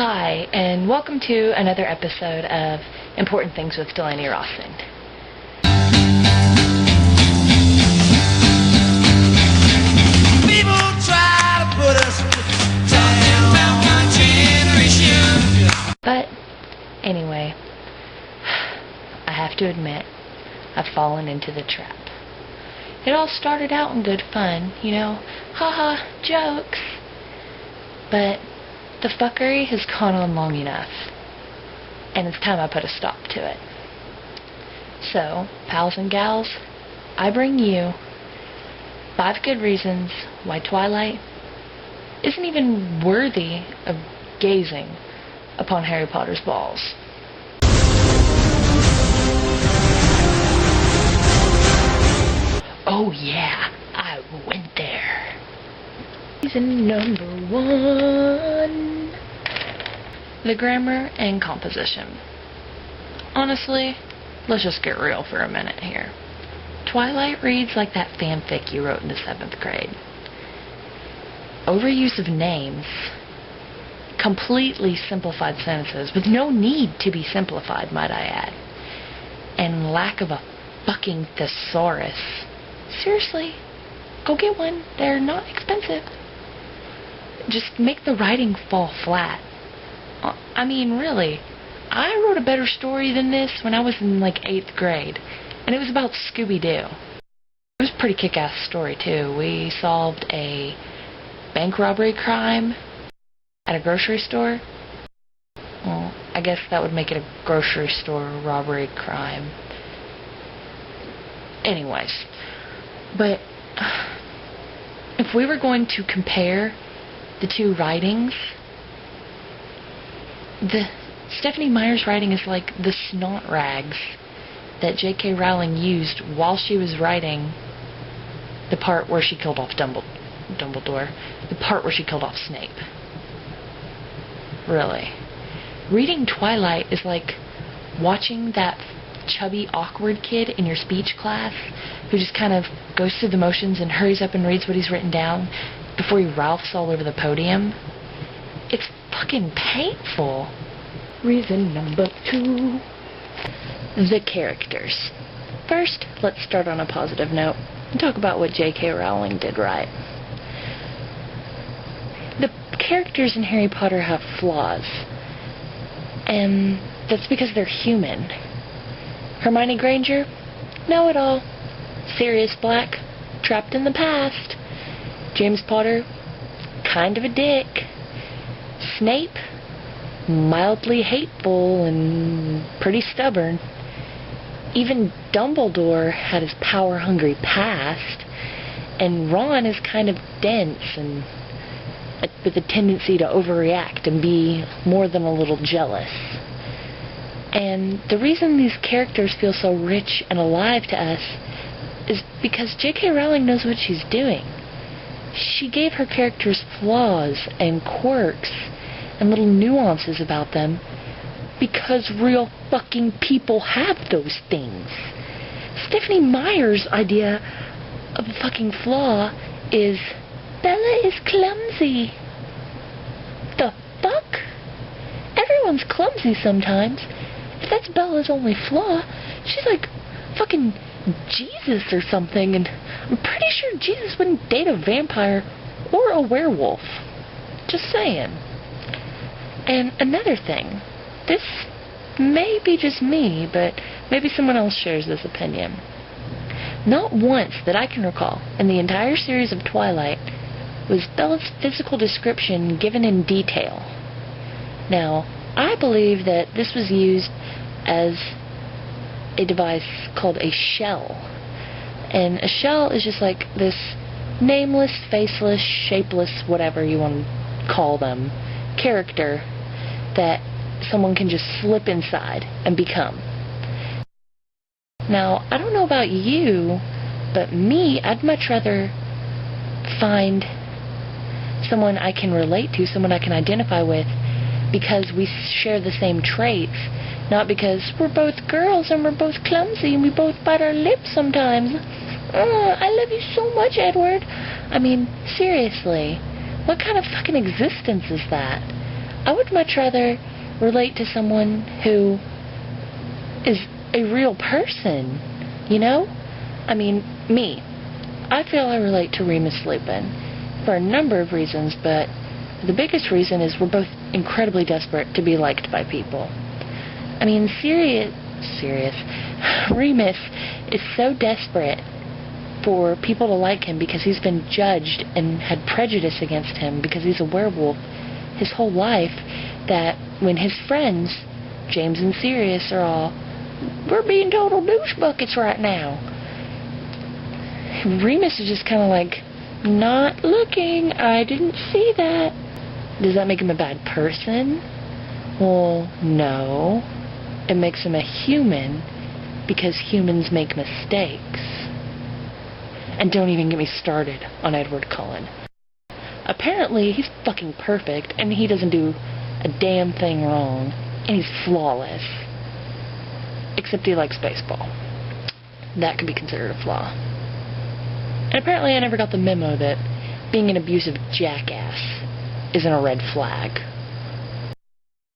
Hi, and welcome to another episode of Important Things with DeLani Rawson. People try to put us down about my generation. But anyway, I have to admit, I've fallen into the trap. It all started out in good fun, haha, jokes. But the fuckery has gone on long enough, and it's time I put a stop to it. So, pals and gals, I bring you 5 good reasons why Twilight isn't even worthy of gazing upon Harry Potter's balls. Oh yeah, I went there. Reason number 1. The grammar and composition. Honestly, let's just get real for a minute here. Twilight reads like that fanfic you wrote in the 7th grade. Overuse of names, completely simplified sentences with no need to be simplified, might I add, and lack of a fucking thesaurus. Seriously, go get one. They're not expensive. Just make the writing fall flat. I mean, really, I wrote a better story than this when I was in 8th grade, and it was about Scooby-Doo. It was a pretty kick-ass story, too. We solved a bank robbery crime at a grocery store. Well, I guess that would make it a grocery store robbery crime. Anyways, but if we were going to compare the 2 writings, the Stephenie Meyer's writing is like the snot rags that J.K. Rowling used while she was writing the part where she killed off Dumbledore, the part where she killed off Snape. Really. Reading Twilight is like watching that chubby, awkward kid in your speech class who just kind of goes through the motions and hurries up and reads what he's written down before he ralphs all over the podium. It's fucking painful. Reason number 2. The characters. First, let's start on a positive note and talk about what J.K. Rowling did right. The characters in Harry Potter have flaws, and that's because they're human. Hermione Granger, know-it-all. Sirius Black, trapped in the past. James Potter, kind of a dick. Snape, mildly hateful and pretty stubborn. Even Dumbledore had his power-hungry past, and Ron is kind of dense and with a tendency to overreact and be more than a little jealous. And the reason these characters feel so rich and alive to us is because J.K. Rowling knows what she's doing. She gave her characters flaws and quirks and little nuances about them because real fucking people have those things. Stephenie Meyer's idea of a fucking flaw is Bella is clumsy. The fuck? Everyone's clumsy sometimes. If that's Bella's only flaw, she's like fucking Jesus or something, and I'm pretty sure Jesus wouldn't date a vampire or a werewolf. Just saying. And another thing, this may be just me, but maybe someone else shares this opinion. Not once that I can recall in the entire series of Twilight was Bella's physical description given in detail. Now, I believe that this was used as a device called a shell. And a shell is just like this nameless, faceless, shapeless, whatever you want to call them, character that someone can just slip inside and become. Now, I don't know about you, but me, I'd much rather find someone I can relate to, someone I can identify with, because we share the same traits, not because we're both girls and we're both clumsy and we both bite our lips sometimes. I love you so much, Edward. I mean, seriously, what kind of fucking existence is that? I would much rather relate to someone who is a real person, you know? I mean, me. I feel I relate to Remus Lupin for a number of reasons, but the biggest reason is we're both incredibly desperate to be liked by people. I mean, Remus is so desperate for people to like him because he's been judged and had prejudice against him because he's a werewolf his whole life, that when his friends, James and Sirius, are all, we're being total douche buckets right now, Remus is just kind of like, not looking, I didn't see that. Does that make him a bad person? Well, no. It makes him a human because humans make mistakes. And don't even get me started on Edward Cullen. Apparently, he's fucking perfect, and he doesn't do a damn thing wrong, and he's flawless. Except he likes baseball. That could be considered a flaw. And apparently I never got the memo that being an abusive jackass isn't a red flag.